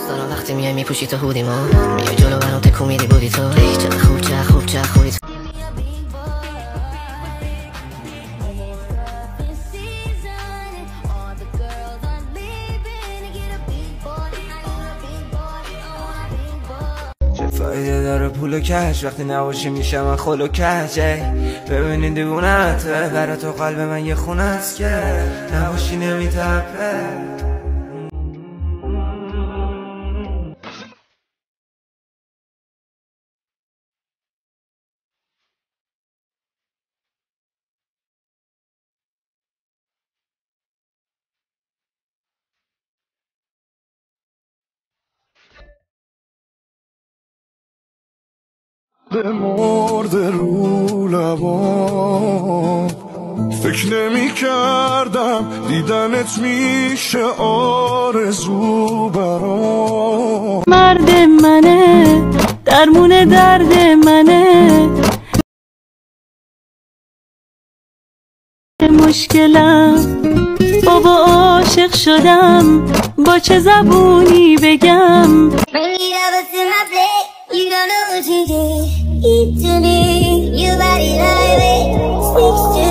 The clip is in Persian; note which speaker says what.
Speaker 1: دوست دارم وقتی میای میپوشی تو هودی ما میای جلو برام تکون میدی بودی تو چه خوب چه خوب چه خوبی تو.
Speaker 2: چه فایده داره پول و کش وقتی نباشی میشه من خل و کش ببینین دیوونت برای تو قلب من یه خونه است که نباشی نمیتپه.
Speaker 3: مرده رو لبام فکر نمی کردم دیدنت میشه آرزو برام.
Speaker 4: مرد منه درمون درد منه مشکلم بابا عاشق شدم با چه زبونی بگم.
Speaker 5: Bring it over to my plate, you don't know what you did. Eat to me, you body like it. Speak to